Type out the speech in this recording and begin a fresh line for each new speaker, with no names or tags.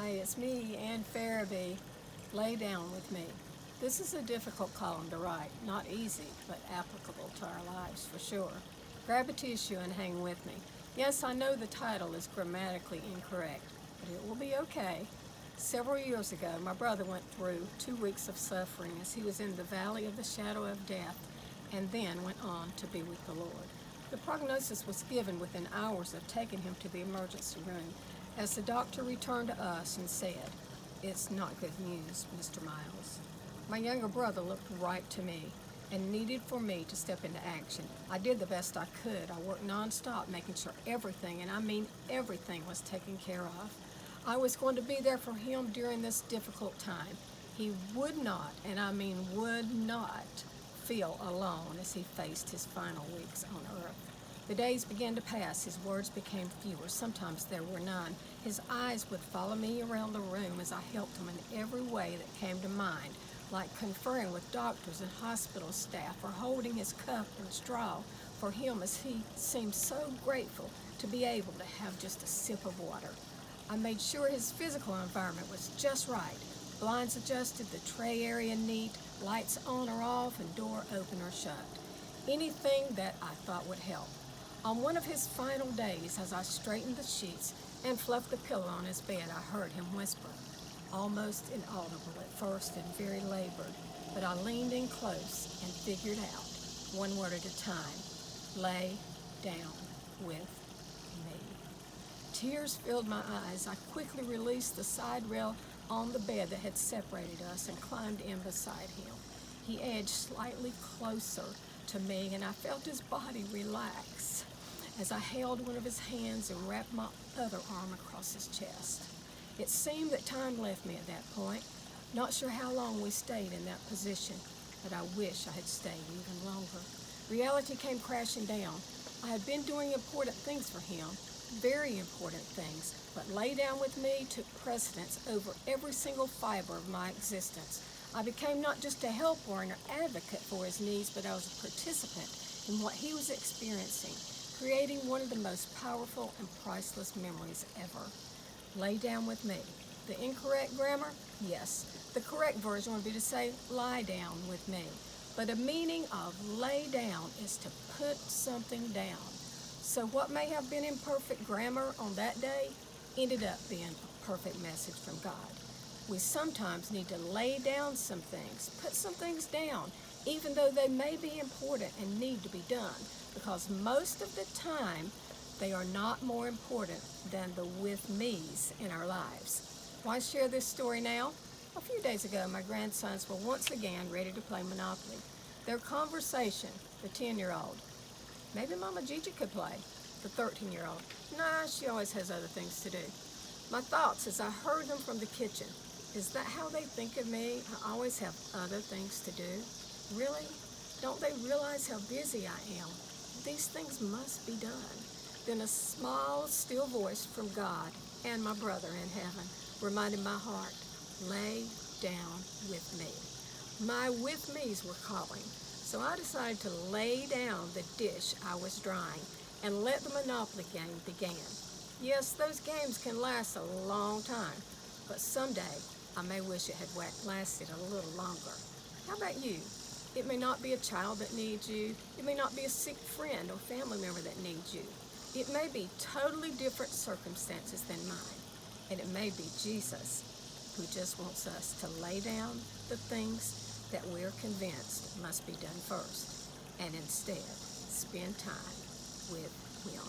Hi, it's me, Ann Farabee. Lay down with me. This is a difficult column to write, not easy, but applicable to our lives for sure. Grab a tissue and hang with me. Yes, I know the title is grammatically incorrect, but it will be okay. Several years ago, my brother went through 2 weeks of suffering as he was in the valley of the shadow of death and then went on to be with the Lord. The prognosis was given within hours of taking him to the emergency room as the doctor returned to us and said, "It's not good news, Mr. Miles." My younger brother looked right to me and needed for me to step into action. I did the best I could. I worked nonstop making sure everything, and I mean everything, was taken care of. I was going to be there for him during this difficult time. He would not, and I mean would not, feel alone as he faced his final weeks on earth. The days began to pass. His words became fewer. Sometimes there were none. His eyes would follow me around the room as I helped him in every way that came to mind, like conferring with doctors and hospital staff or holding his cup and straw for him as he seemed so grateful to be able to have just a sip of water. I made sure his physical environment was just right. Blinds adjusted, the tray area neat, lights on or off, and door open or shut. Anything that I thought would help. On one of his final days, as I straightened the sheets and fluffed the pillow on his bed, I heard him whisper, almost inaudible at first and very labored, but I leaned in close and figured out, one word at a time, lay down with me. Tears filled my eyes. I quickly released the side rail on the bed that had separated us and climbed in beside him. He edged slightly closer to me, and I felt his body relax as I held one of his hands and wrapped my other arm across his chest. It seemed that time left me at that point. Not sure how long we stayed in that position, but I wish I had stayed even longer. Reality came crashing down. I had been doing important things for him, very important things, but lay down with me took precedence over every single fiber of my existence. I became not just a helper and an advocate for his needs, but I was a participant in what he was experiencing, creating one of the most powerful and priceless memories ever. Lay down with me. The incorrect grammar? Yes. The correct version would be to say, lie down with me. But a meaning of lay down is to put something down. So what may have been imperfect grammar on that day ended up being a perfect message from God. We sometimes need to lay down some things, put some things down, even though they may be important and need to be done, because most of the time they are not more important than the with me's in our lives. Why share this story now? A few days ago, my grandsons were once again ready to play Monopoly. Their conversation, the 10-year-old, maybe Mama Gigi could play. The 13-year-old, nah, she always has other things to do. My thoughts as I heard them from the kitchen, is that how they think of me? I always have other things to do. Really? Don't they realize how busy I am? These things must be done. Then a small, still voice from God and my brother in heaven reminded my heart, lay down with me. My with me's were calling, so I decided to lay down the dish I was drying and let the Monopoly game begin. Yes, those games can last a long time, but someday I may wish it had lasted a little longer. How about you? It may not be a child that needs you. It may not be a sick friend or family member that needs you. It may be totally different circumstances than mine. And it may be Jesus who just wants us to lay down the things that we're convinced must be done first and instead spend time with Him.